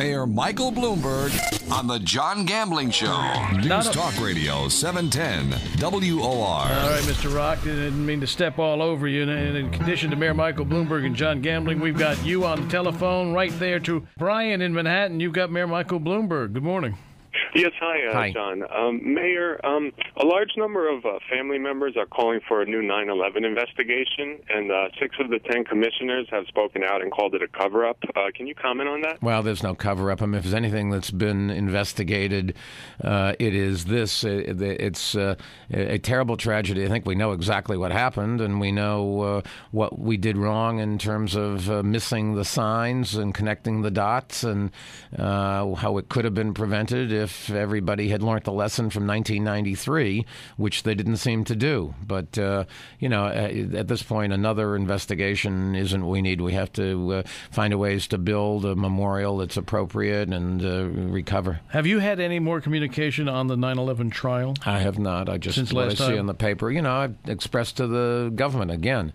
Mayor Michael Bloomberg on the John Gambling Show. News Talk Radio 710 WOR. All right, Mr. Rock, didn't mean to step all over you. In addition to Mayor Michael Bloomberg and John Gambling, we've got you on the telephone right there to Brian in Manhattan. You've got Mayor Michael Bloomberg. Good morning. Yes, hi, John. Mayor, a large number of family members are calling for a new 9/11 investigation, and 6 of the 10 commissioners have spoken out and called it a cover-up. Can you comment on that? Well, there's no cover-up. I mean, if there's anything that's been investigated, it is this. It's a terrible tragedy. I think we know exactly what happened, and we know what we did wrong in terms of missing the signs and connecting the dots, and how it could have been prevented if everybody had learned the lesson from 1993, which they didn't seem to do. But, at this point, another investigation isn't what we need. We have to find ways to build a memorial that's appropriate and recover. Have you had any more communication on the 9/11 trial? I have not. I just, Since what I last see time? on the paper, I've expressed to the government again.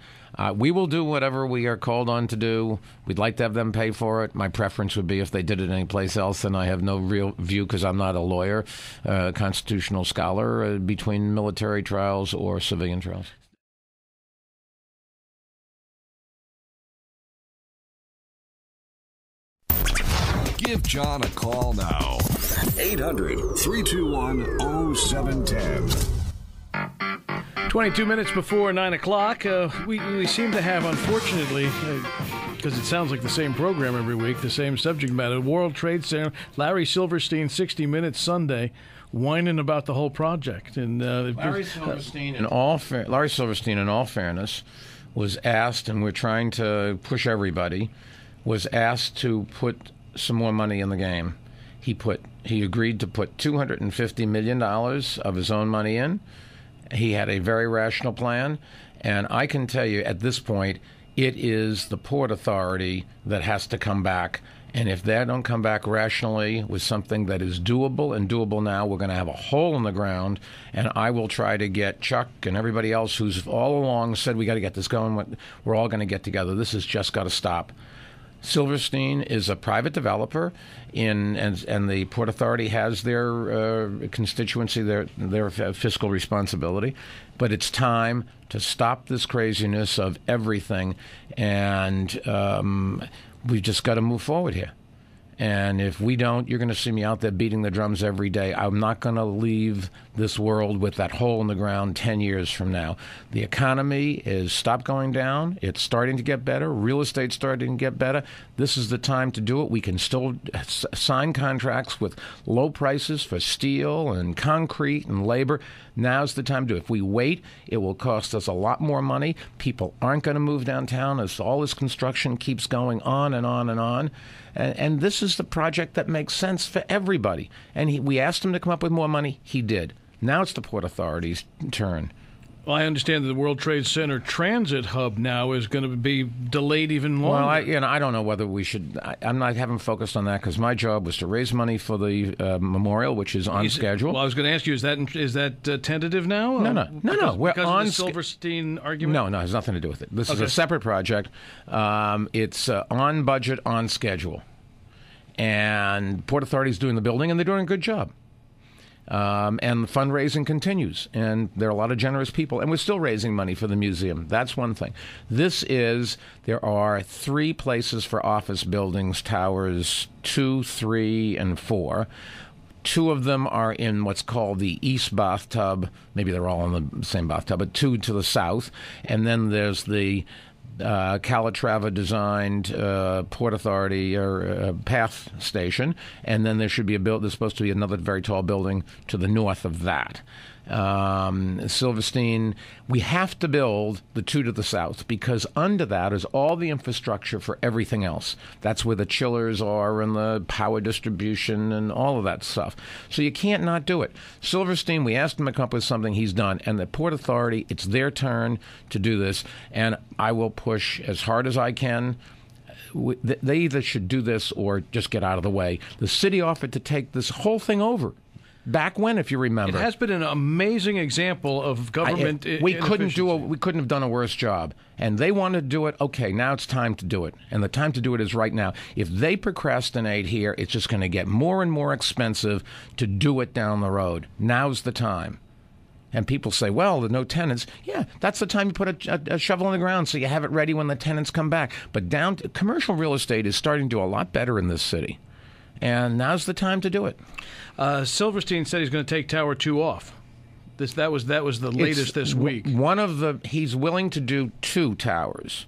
We will do whatever we are called on to do. We'd like to have them pay for it. My preference would be if they did it anyplace else, and I have no real view because I'm not a lawyer, constitutional scholar, between military trials or civilian trials. Give John a call now. 800-321-0710. 22 minutes before 9 o'clock. We seem to have, unfortunately, because it sounds like the same program every week, the same subject matter. World Trade Center, Larry Silverstein, 60 Minutes Sunday, whining about the whole project. And Larry Silverstein, in all fairness, was asked, and we're trying to push everybody, was asked to put some more money in the game. He agreed to put $250 million of his own money in. He had a very rational plan, and I can tell you at this point, it is the Port Authority that has to come back. And if they don't come back rationally with something that is doable and doable now, we're going to have a hole in the ground. And I will try to get Chuck and everybody else who's all along said we got to get this going. We're all going to get together. This has just got to stop. Silverstein is a private developer, and the Port Authority has their constituency, their fiscal responsibility. But it's time to stop this craziness of everything, and we've just got to move forward here. And if we don't, you're going to see me out there beating the drums every day. I'm not going to leave this world with that hole in the ground 10 years from now. The economy is stopped going down. It's starting to get better. Real estate's starting to get better. This is the time to do it. We can still sign contracts with low prices for steel and concrete and labor. Now's the time to do it. If we wait, it will cost us a lot more money. People aren't going to move downtown as all this construction keeps going on and on and on. And this is the project that makes sense for everybody. And we asked him to come up with more money. He did. Now it's the Port Authority's turn. Well, I understand that the World Trade Center transit hub now is going to be delayed even longer. Well, I don't know whether we should. I haven't focused on that because my job was to raise money for the memorial, which is on schedule. Well, I was going to ask you, is that tentative now? No. We're because on of the Silverstein argument? No, it has nothing to do with it. This is a separate project. It's on budget, on schedule. And Port Authority is doing the building, and they're doing a good job. And the fundraising continues, and there are a lot of generous people, and we're still raising money for the museum. That's one thing. There are 3 places for office buildings, towers 2, 3, and 4. 2 of them are in what's called the East Bathtub. Maybe they're all in the same bathtub, but 2 to the south. And then there's the Calatrava designed Port Authority or PATH station, and then there's supposed to be another very tall building to the north of that. Silverstein, we have to build the 2 to the south because under that is all the infrastructure for everything else. That's where the chillers are and the power distribution and all of that stuff. So you can't not do it. Silverstein, we asked him to come up with something, he's done. And the Port Authority, it's their turn to do this. And I will push as hard as I can. They either should do this or just get out of the way. The city offered to take this whole thing over. Back when, if you remember. It has been an amazing example of government we couldn't have done a worse job. And they want to do it. Okay, now it's time to do it. And the time to do it is right now. If they procrastinate here, it's just going to get more and more expensive to do it down the road. Now's the time. And people say, well, there are no tenants. Yeah, that's the time you put a shovel in the ground so you have it ready when the tenants come back. But commercial real estate is starting to do a lot better in this city. And now's the time to do it. Silverstein said he's going to take Tower 2 off. That was the latest this week. He's willing to do 2 towers.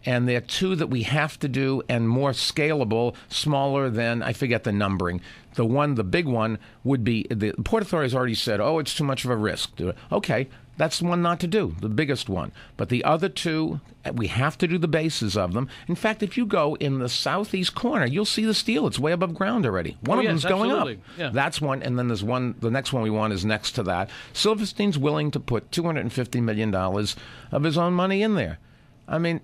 And there are 2 that we have to do and more scalable, smaller than, I forget the numbering. The big one would be, the Port Authority has already said, it's too much of a risk. Okay, that's the one not to do, the biggest one. But the other 2, we have to do the bases of them. In fact, if you go in the southeast corner, you'll see the steel. It's way above ground already. One of them's going up. Yeah. That's one, and then there's one, the next one we want is next to that. Silverstein's willing to put $250 million of his own money in there. I mean,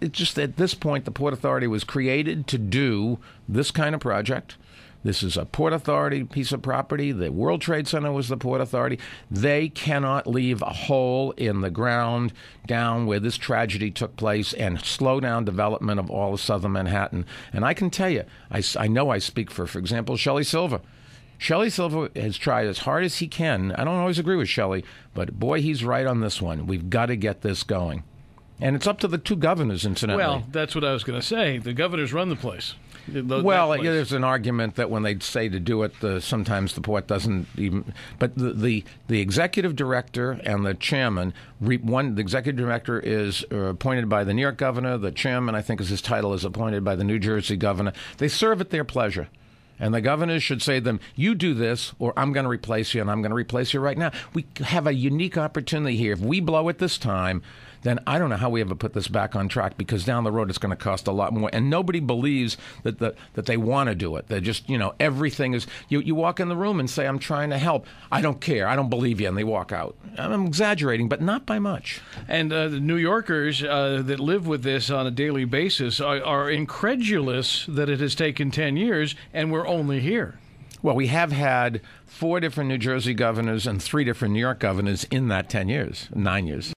it's just at this point, the Port Authority was created to do this kind of project. This is a Port Authority piece of property. The World Trade Center was the Port Authority. They cannot leave a hole in the ground down where this tragedy took place and slow down development of all of southern Manhattan. And I can tell you, I know I speak for example, Shelley Silver. Shelley Silver has tried as hard as he can. I don't always agree with Shelley, but boy, he's right on this one. We've got to get this going. And it's up to the 2 governors, incidentally. Well, that's what I was going to say. The governors run the place. There's an argument that when they say to do it, sometimes the port doesn't even. But the executive director and the chairman, the executive director is appointed by the New York governor. The chairman, I think, his title is appointed by the New Jersey governor. They serve at their pleasure. And the governors should say to them, you do this, or I'm going to replace you, and I'm going to replace you right now. We have a unique opportunity here. If we blow it this time, then I don't know how we ever put this back on track, because down the road it's going to cost a lot more. And nobody believes that they want to do it. They're just, everything is, you walk in the room and say, I'm trying to help. I don't care. I don't believe you. And they walk out. I'm exaggerating, but not by much. And the New Yorkers that live with this on a daily basis are incredulous that it has taken 10 years and we're only here. Well, we have had 4 different New Jersey governors and 3 different New York governors in that 9 years.